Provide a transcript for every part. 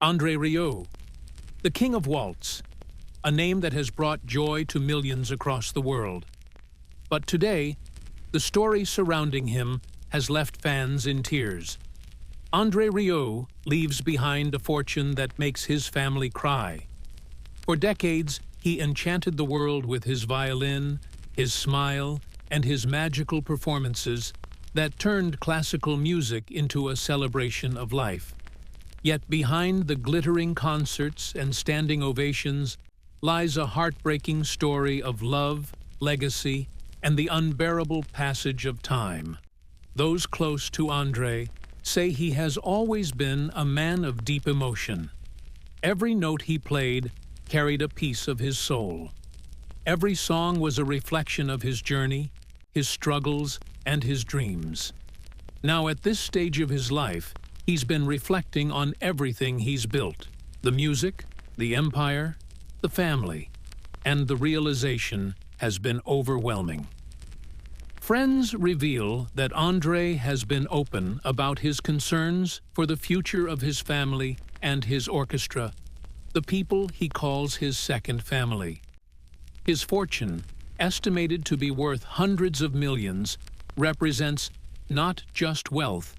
Andre Rieu, the king of waltz, a name that has brought joy to millions across the world. But today, the story surrounding him has left fans in tears. Andre Rieu leaves behind a fortune that makes his family cry. For decades, he enchanted the world with his violin, his smile, and his magical performances that turned classical music into a celebration of life. Yet behind the glittering concerts and standing ovations lies a heartbreaking story of love, legacy, and the unbearable passage of time. Those close to Andre say he has always been a man of deep emotion. Every note he played carried a piece of his soul. Every song was a reflection of his journey, his struggles, and his dreams. Now, at this stage of his life, he's been reflecting on everything he's built: the music, the empire, the family, and the realization has been overwhelming. Friends reveal that Andre has been open about his concerns for the future of his family and his orchestra, the people he calls his second family. His fortune, estimated to be worth hundreds of millions, represents not just wealth,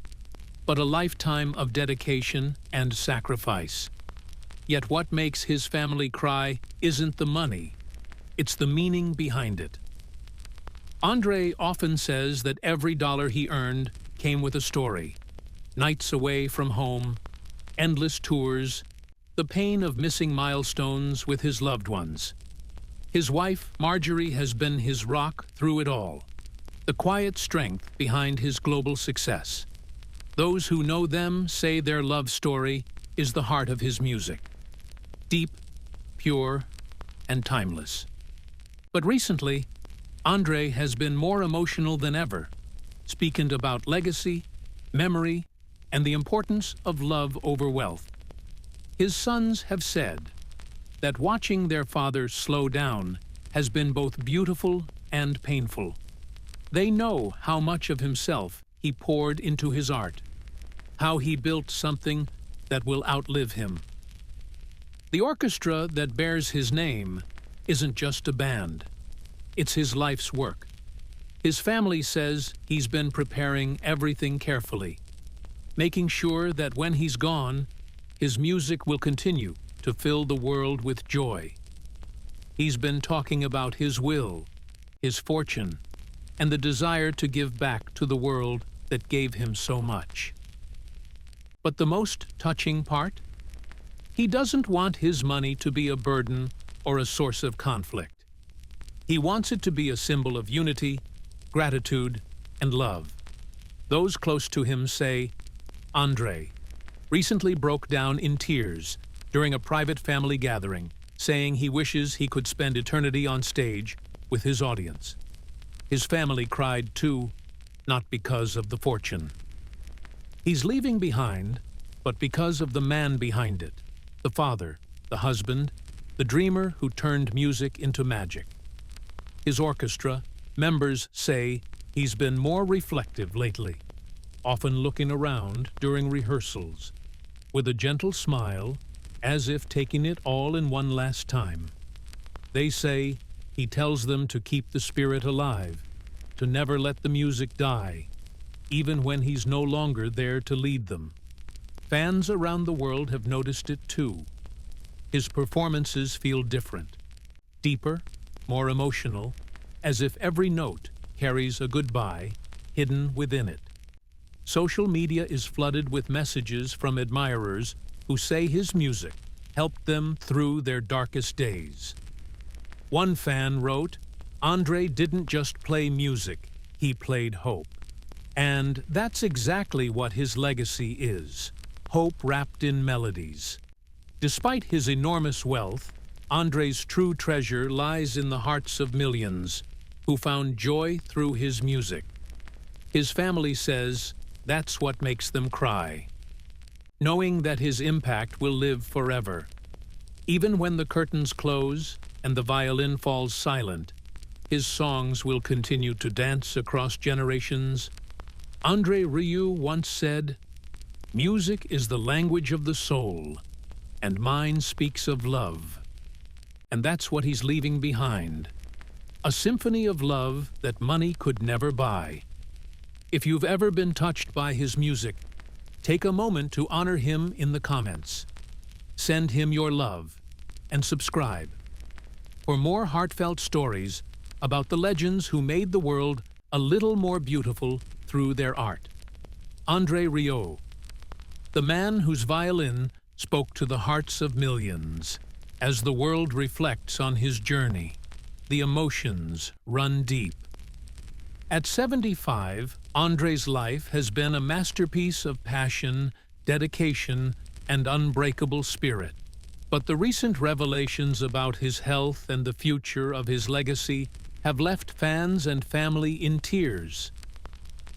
but a lifetime of dedication and sacrifice. Yet what makes his family cry isn't the money, it's the meaning behind it. Andre often says that every dollar he earned came with a story: nights away from home, endless tours, the pain of missing milestones with his loved ones. His wife, Marjorie, has been his rock through it all, the quiet strength behind his global success. Those who know them say their love story is the heart of his music: deep, pure, and timeless. But recently, Andre has been more emotional than ever, speaking about legacy, memory, and the importance of love over wealth. His sons have said that watching their father slow down has been both beautiful and painful. They know how much of himself he poured into his art, how he built something that will outlive him. The orchestra that bears his name isn't just a band. It's his life's work. His family says he's been preparing everything carefully, making sure that when he's gone, his music will continue to fill the world with joy. He's been talking about his will, his fortune, and the desire to give back to the world that gave him so much. But the most touching part? He doesn't want his money to be a burden or a source of conflict. He wants it to be a symbol of unity, gratitude, and love. Those close to him say Andre recently broke down in tears during a private family gathering, saying he wishes he could spend eternity on stage with his audience. His family cried too, not because of the fortune he's leaving behind, but because of the man behind it: the father, the husband, the dreamer who turned music into magic. His orchestra members say he's been more reflective lately, often looking around during rehearsals, with a gentle smile, as if taking it all in one last time. They say he tells them to keep the spirit alive, to never let the music die, even when he's no longer there to lead them. Fans around the world have noticed it too. His performances feel different, deeper, more emotional, as if every note carries a goodbye hidden within it. Social media is flooded with messages from admirers who say his music helped them through their darkest days. One fan wrote, "Andre didn't just play music, he played hope." And that's exactly what his legacy is: hope wrapped in melodies. Despite his enormous wealth, Andre's true treasure lies in the hearts of millions who found joy through his music. His family says that's what makes them cry, knowing that his impact will live forever. Even when the curtains close and the violin falls silent, his songs will continue to dance across generations. Andre Rieu once said, "Music is the language of the soul. and mine speaks of love. And that's what he's leaving behind. A symphony of love that money could never buy. If you've ever been touched by his music, take a moment to honor him in the comments. Send him your love and subscribe for more heartfelt stories about the legends who made the world a little more beautiful through their art. Andre Rieu, the man whose violin spoke to the hearts of millions. As the world reflects on his journey, the emotions run deep. At 75, Andre's life has been a masterpiece of passion, dedication, and unbreakable spirit. But the recent revelations about his health and the future of his legacy have left fans and family in tears.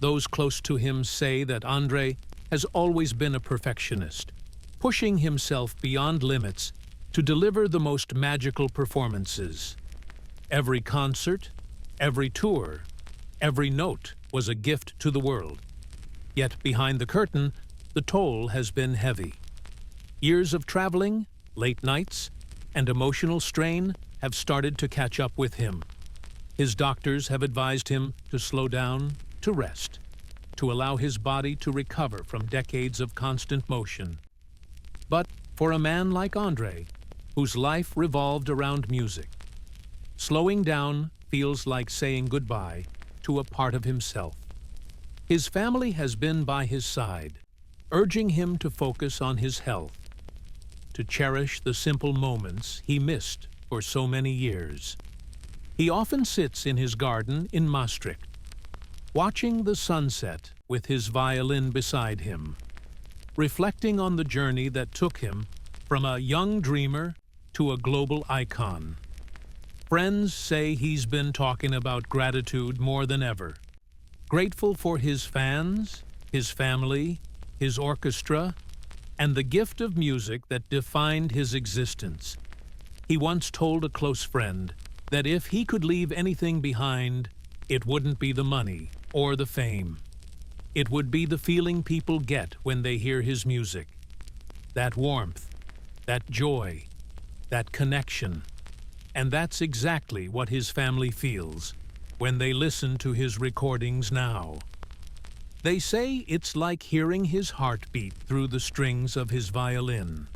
Those close to him say that Andre has always been a perfectionist, pushing himself beyond limits to deliver the most magical performances. Every concert, every tour, every note was a gift to the world. Yet behind the curtain, the toll has been heavy. Years of traveling, late nights, and emotional strain have started to catch up with him. His doctors have advised him to slow down, to rest, to allow his body to recover from decades of constant motion. But for a man like Andre, whose life revolved around music, slowing down feels like saying goodbye to a part of himself. His family has been by his side, urging him to focus on his health, to cherish the simple moments he missed for so many years. He often sits in his garden in Maastricht, watching the sunset with his violin beside him, reflecting on the journey that took him from a young dreamer to a global icon. Friends say he's been talking about gratitude more than ever. Grateful for his fans, his family, his orchestra, and the gift of music that defined his existence. He once told a close friend that if he could leave anything behind, it wouldn't be the money or the fame. It would be the feeling people get when they hear his music. That warmth, that joy, that connection. And that's exactly what his family feels when they listen to his recordings now. They say it's like hearing his heartbeat through the strings of his violin.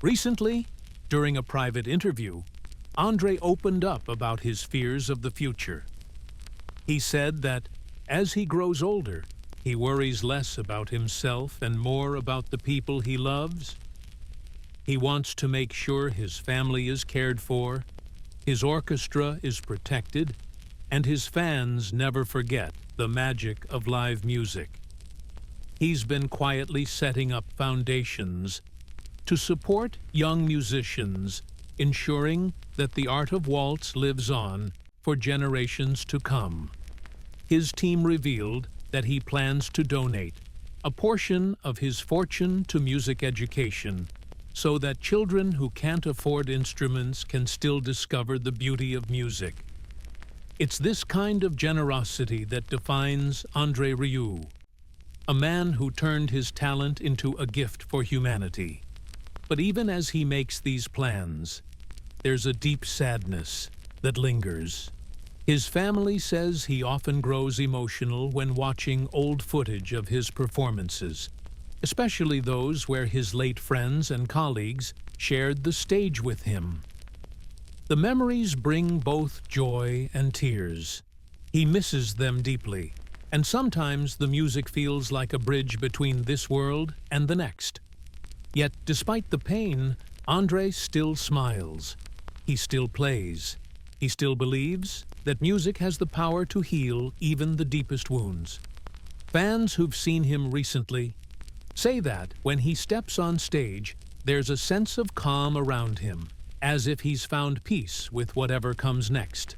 Recently, during a private interview, Andre opened up about his fears of the future. He said that as he grows older, he worries less about himself and more about the people he loves. He wants to make sure his family is cared for, his orchestra is protected, and his fans never forget the magic of live music. He's been quietly setting up foundations to support young musicians, ensuring that the art of waltz lives on for generations to come. His team revealed that he plans to donate a portion of his fortune to music education so that children who can't afford instruments can still discover the beauty of music. It's this kind of generosity that defines Andre Rieu, a man who turned his talent into a gift for humanity. But even as he makes these plans, there's a deep sadness that lingers. His family says he often grows emotional when watching old footage of his performances, especially those where his late friends and colleagues shared the stage with him. The memories bring both joy and tears. He misses them deeply, and sometimes the music feels like a bridge between this world and the next. Yet, despite the pain, Andre still smiles. He still plays. He still believes that music has the power to heal even the deepest wounds. Fans who've seen him recently say that when he steps on stage, there's a sense of calm around him, as if he's found peace with whatever comes next.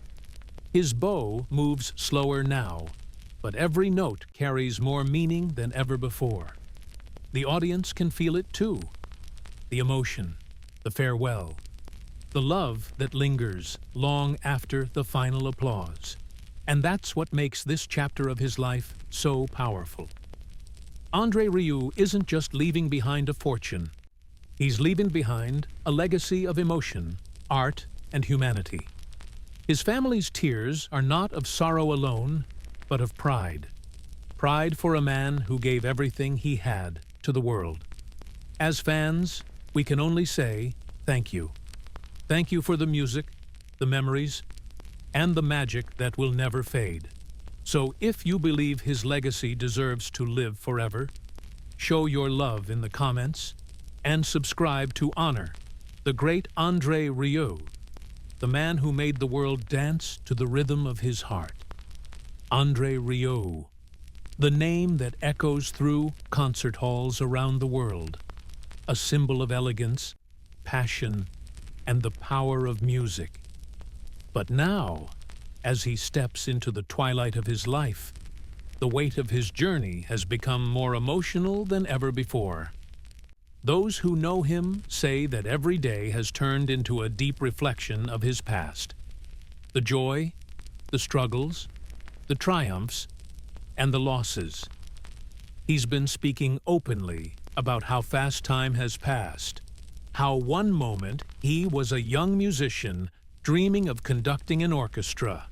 His bow moves slower now, but every note carries more meaning than ever before. The audience can feel it too. The emotion, the farewell, the love that lingers long after the final applause. And that's what makes this chapter of his life so powerful. Andre Rieu isn't just leaving behind a fortune. He's leaving behind a legacy of emotion, art, and humanity. His family's tears are not of sorrow alone, but of pride. Pride for a man who gave everything he had to the world. As fans, we can only say thank you. Thank you for the music, the memories, and the magic that will never fade. So if you believe his legacy deserves to live forever, show your love in the comments and subscribe to honor the great Andre Rieu, the man who made the world dance to the rhythm of his heart. Andre Rieu, the name that echoes through concert halls around the world, a symbol of elegance, passion, and the power of music. But now, as he steps into the twilight of his life, the weight of his journey has become more emotional than ever before. Those who know him say that every day has turned into a deep reflection of his past. The joy, the struggles, the triumphs, and the losses. He's been speaking openly about how fast time has passed, how one moment he was a young musician dreaming of conducting an orchestra,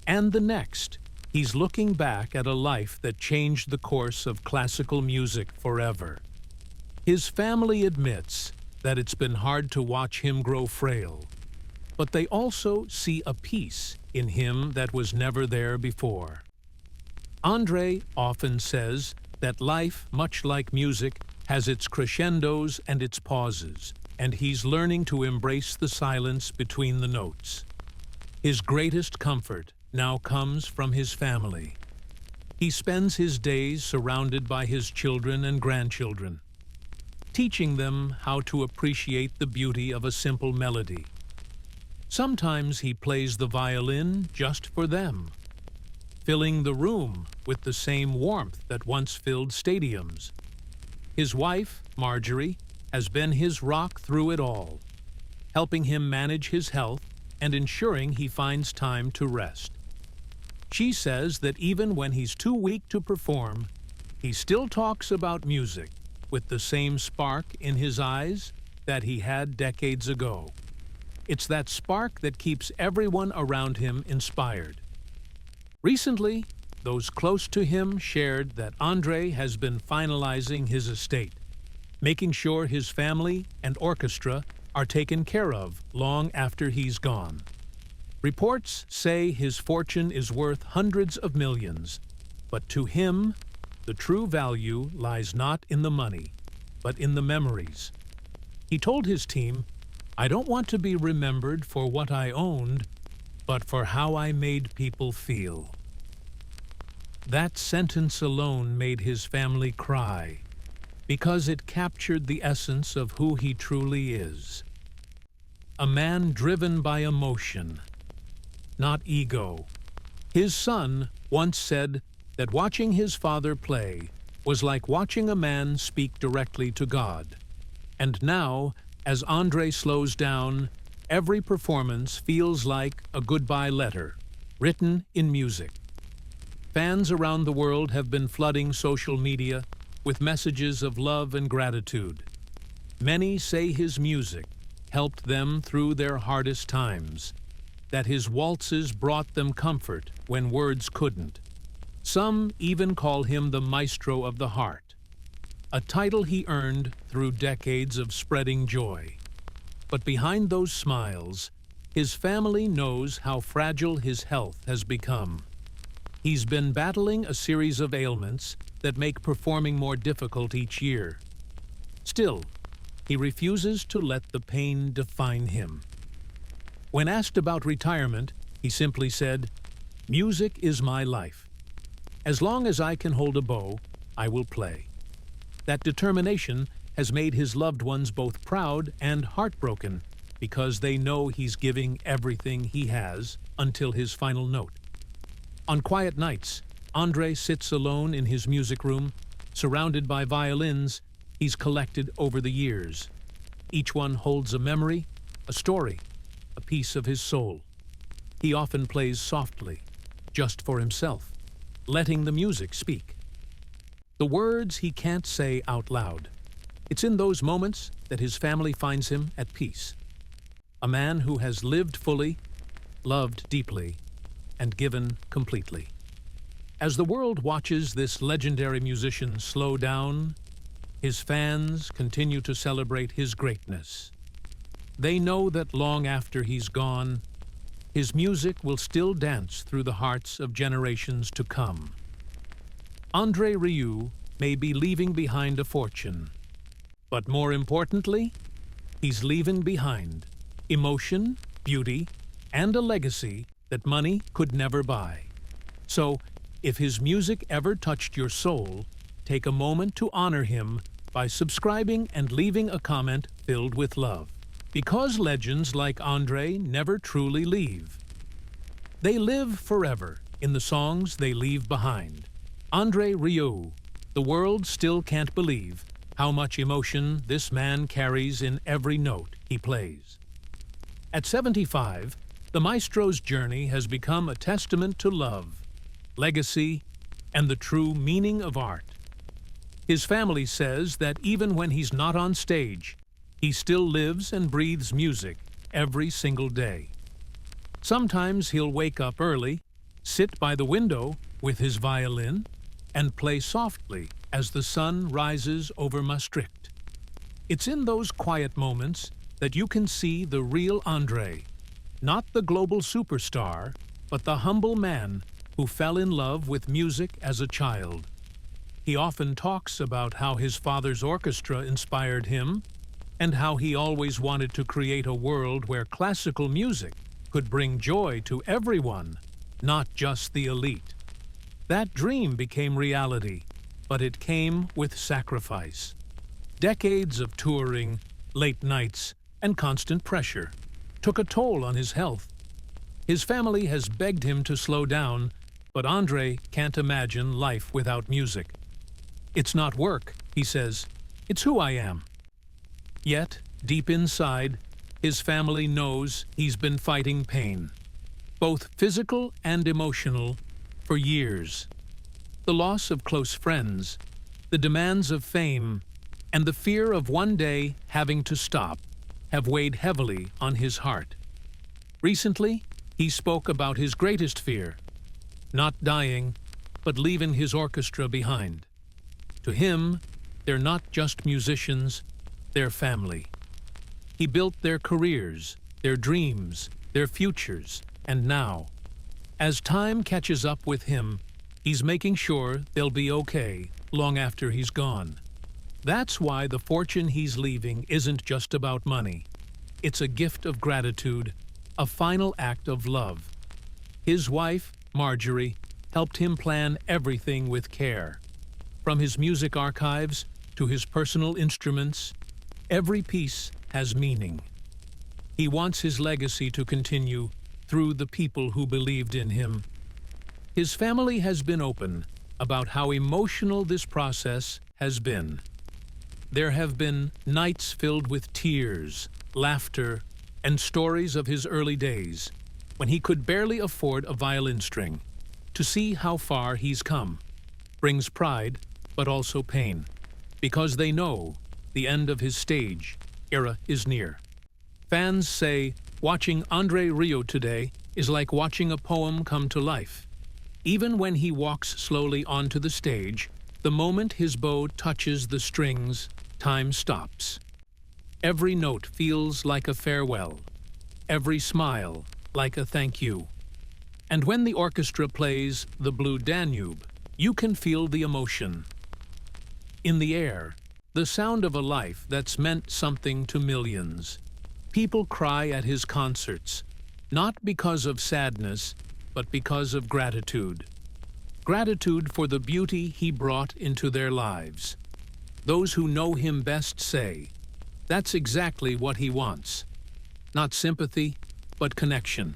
and the next, he's looking back at a life that changed the course of classical music forever. His family admits that it's been hard to watch him grow frail, but they also see a peace in him that was never there before. Andre often says that life, much like music, has its crescendos and its pauses, and he's learning to embrace the silence between the notes. His greatest comfort now comes from his family. He spends his days surrounded by his children and grandchildren, teaching them how to appreciate the beauty of a simple melody. Sometimes he plays the violin just for them, filling the room with the same warmth that once filled stadiums. His wife, Marjorie, has been his rock through it all, helping him manage his health and ensuring he finds time to rest. She says that even when he's too weak to perform, he still talks about music with the same spark in his eyes that he had decades ago. It's that spark that keeps everyone around him inspired. Recently, those close to him shared that Andre has been finalizing his estate, making sure his family and orchestra are taken care of long after he's gone. Reports say his fortune is worth hundreds of millions, but to him, the true value lies not in the money, but in the memories. He told his team, "I don't want to be remembered for what I owned, but for how I made people feel." That sentence alone made his family cry, because it captured the essence of who he truly is. A man driven by emotion, not ego. His son once said that watching his father play was like watching a man speak directly to God. And now, as Andre slows down, every performance feels like a goodbye letter, written in music. Fans around the world have been flooding social media with messages of love and gratitude. Many say his music helped them through their hardest times, that his waltzes brought them comfort when words couldn't. Some even call him the maestro of the heart, a title he earned through decades of spreading joy. But behind those smiles, his family knows how fragile his health has become. He's been battling a series of ailments that make performing more difficult each year. Still, he refuses to let the pain define him. When asked about retirement, he simply said, "Music is my life. As long as I can hold a bow, I will play." That determination has made his loved ones both proud and heartbroken because they know he's giving everything he has until his final note. On quiet nights, Andre sits alone in his music room, surrounded by violins he's collected over the years. Each one holds a memory, a story, a piece of his soul. He often plays softly, just for himself, letting the music speak. The words he can't say out loud, It's in those moments that his family finds him at peace. A man who has lived fully, loved deeply, and given completely. As the world watches this legendary musician slow down, his fans continue to celebrate his greatness. They know that long after he's gone, his music will still dance through the hearts of generations to come. Andre Rieu may be leaving behind a fortune, but more importantly, he's leaving behind emotion, beauty, and a legacy that money could never buy. So, if his music ever touched your soul, take a moment to honor him by subscribing and leaving a comment filled with love. Because legends like Andre never truly leave. They live forever in the songs they leave behind. Andre Rieu, the world still can't believe how much emotion this man carries in every note he plays. At 75, the maestro's journey has become a testament to love, legacy, and the true meaning of art. His family says that even when he's not on stage, he still lives and breathes music every single day. Sometimes he'll wake up early, sit by the window with his violin, and play softly as the sun rises over Maastricht. It's in those quiet moments that you can see the real Andre, not the global superstar, but the humble man who fell in love with music as a child. He often talks about how his father's orchestra inspired him, and how he always wanted to create a world where classical music could bring joy to everyone, not just the elite. That dream became reality, but it came with sacrifice. Decades of touring, late nights, and constant pressure took a toll on his health. His family has begged him to slow down, but Andre can't imagine life without music. It's not work, he says, it's who I am. Yet, deep inside, his family knows he's been fighting pain, both physical and emotional, for years. The loss of close friends, the demands of fame, and the fear of one day having to stop have weighed heavily on his heart. Recently, he spoke about his greatest fear, not dying, but leaving his orchestra behind. To him, they're not just musicians, they're family. He built their careers, their dreams, their futures, and now, as time catches up with him, he's making sure they'll be okay long after he's gone. That's why the fortune he's leaving isn't just about money. It's a gift of gratitude, a final act of love. His wife, Marjorie, helped him plan everything with care. From his music archives to his personal instruments, every piece has meaning. He wants his legacy to continue through the people who believed in him. His family has been open about how emotional this process has been. There have been nights filled with tears, laughter, and stories of his early days, when he could barely afford a violin string. To see how far he's come brings pride, but also pain, because they know the end of his stage era is near. Fans say watching Andre Rieu today is like watching a poem come to life. Even when he walks slowly onto the stage, the moment his bow touches the strings, time stops. Every note feels like a farewell, every smile like a thank you. And when the orchestra plays the Blue Danube, you can feel the emotion. In the air, the sound of a life that's meant something to millions. People cry at his concerts, not because of sadness, but because of gratitude. Gratitude for the beauty he brought into their lives. Those who know him best say, that's exactly what he wants. Not sympathy, but connection.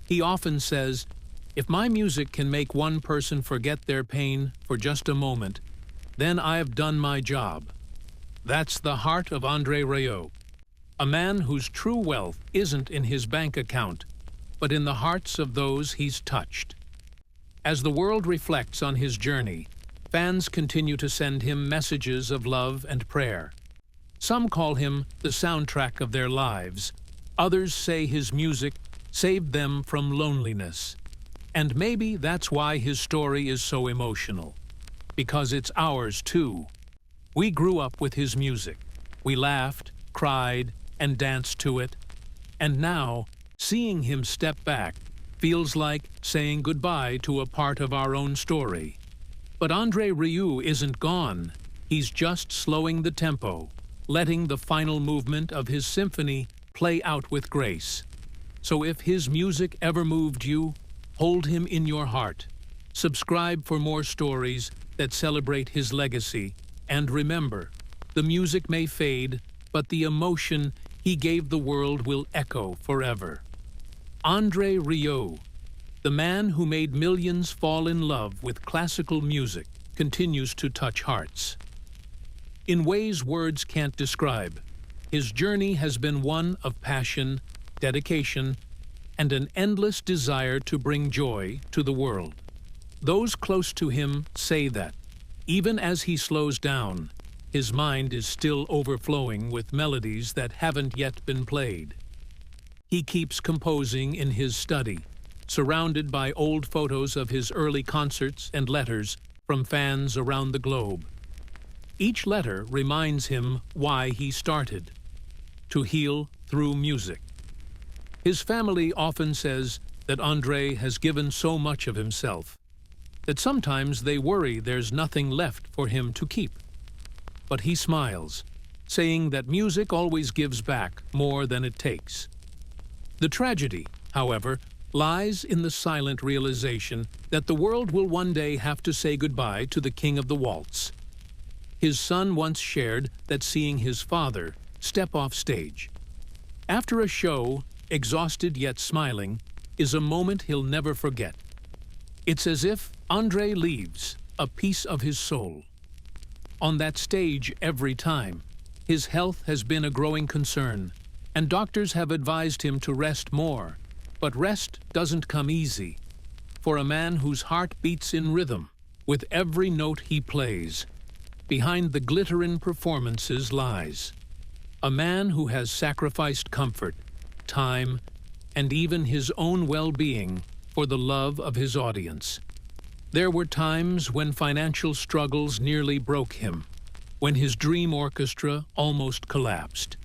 He often says, if my music can make one person forget their pain for just a moment, then I have done my job. That's the heart of Andre Rieu, a man whose true wealth isn't in his bank account, but in the hearts of those he's touched. As the world reflects on his journey, fans continue to send him messages of love and prayer. Some call him the soundtrack of their lives. Others say his music saved them from loneliness. And maybe that's why his story is so emotional. Because it's ours too. We grew up with his music. We laughed, cried, and danced to it. And now, seeing him step back feels like saying goodbye to a part of our own story. But Andre Rieu isn't gone. He's just slowing the tempo, letting the final movement of his symphony play out with grace. So if his music ever moved you, hold him in your heart. Subscribe for more stories that celebrate his legacy. And remember, the music may fade, but the emotion he gave the world will echo forever. Andre Rieu, the man who made millions fall in love with classical music, continues to touch hearts. In ways words can't describe, his journey has been one of passion, dedication, and an endless desire to bring joy to the world. Those close to him say that, even as he slows down, his mind is still overflowing with melodies that haven't yet been played. He keeps composing in his study, surrounded by old photos of his early concerts and letters from fans around the globe. Each letter reminds him why he started: to heal through music. His family often says that Andre has given so much of himself that sometimes they worry there's nothing left for him to keep. But he smiles, saying that music always gives back more than it takes. The tragedy, however, lies in the silent realization that the world will one day have to say goodbye to the king of the waltz. His son once shared that seeing his father step off stage after a show, exhausted yet smiling, is a moment he'll never forget. It's as if Andre leaves a piece of his soul. On that stage every time, his health has been a growing concern, and doctors have advised him to rest more. But rest doesn't come easy. For a man whose heart beats in rhythm with every note he plays, behind the glittering performances lies a man who has sacrificed comfort, time, and even his own well-being for the love of his audience. There were times when financial struggles nearly broke him, when his dream orchestra almost collapsed.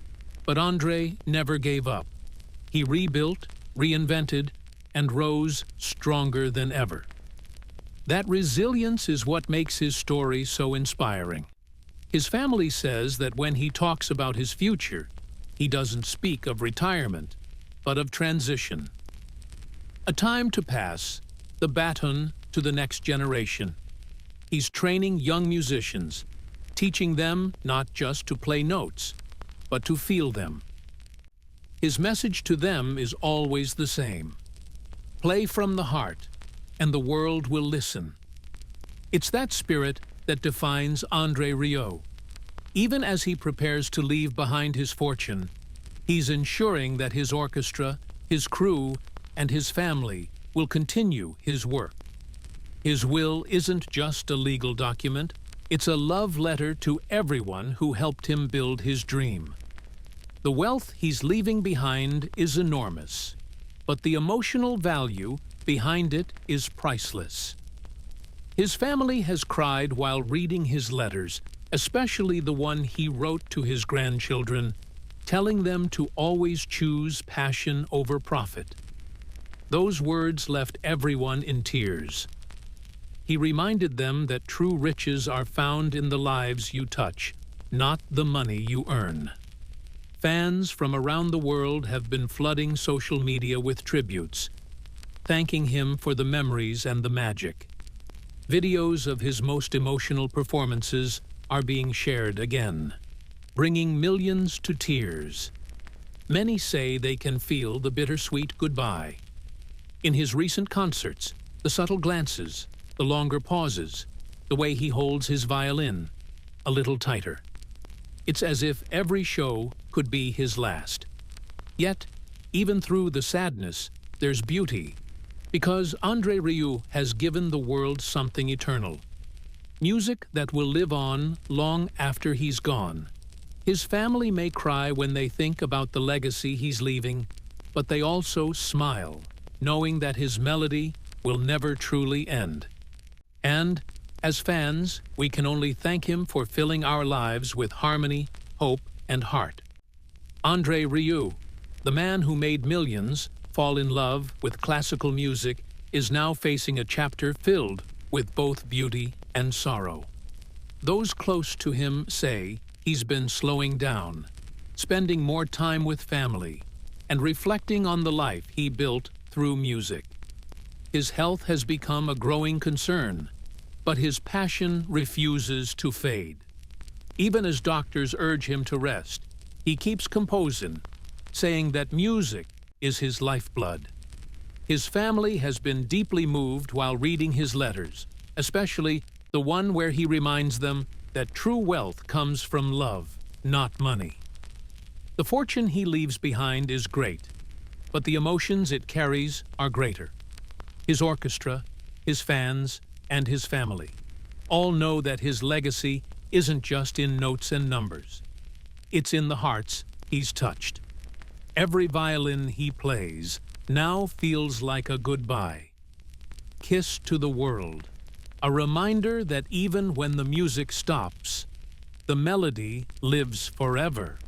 But Andre never gave up. He rebuilt, reinvented, and rose stronger than ever. That resilience is what makes his story so inspiring. His family says that when he talks about his future, he doesn't speak of retirement, but of transition. A time to pass, the baton to the next generation. He's training young musicians, teaching them not just to play notes, but to feel them. His message to them is always the same: play from the heart, and the world will listen. It's that spirit that defines Andre Rieu. Even as he prepares to leave behind his fortune, he's ensuring that his orchestra, his crew, and his family will continue his work. His will isn't just a legal document, it's a love letter to everyone who helped him build his dream. The wealth he's leaving behind is enormous, but the emotional value behind it is priceless. His family has cried while reading his letters, especially the one he wrote to his grandchildren, telling them to always choose passion over profit. Those words left everyone in tears. He reminded them that true riches are found in the lives you touch, not the money you earn. Fans from around the world have been flooding social media with tributes, thanking him for the memories and the magic. Videos of his most emotional performances are being shared again, bringing millions to tears. Many say they can feel the bittersweet goodbye. In his recent concerts, the subtle glances, the longer pauses, the way he holds his violin a little tighter. It's as if every show could be his last. Yet, even through the sadness, there's beauty, because Andre Rieu has given the world something eternal. Music that will live on long after he's gone. His family may cry when they think about the legacy he's leaving, but they also smile, knowing that his melody will never truly end. And, as fans, we can only thank him for filling our lives with harmony, hope, and heart. Andre Rieu, the man who made millions fall in love with classical music, is now facing a chapter filled with both beauty and sorrow. Those close to him say he's been slowing down, spending more time with family, and reflecting on the life he built through music. His health has become a growing concern, but his passion refuses to fade. Even as doctors urge him to rest, he keeps composing, saying that music is his lifeblood. His family has been deeply moved while reading his letters, especially the one where he reminds them that true wealth comes from love, not money. The fortune he leaves behind is great, but the emotions it carries are greater. His orchestra, his fans, and his family all know that his legacy isn't just in notes and numbers. It's in the hearts he's touched. Every violin he plays now feels like a goodbye. Kiss to the world, a reminder that even when the music stops, the melody lives forever.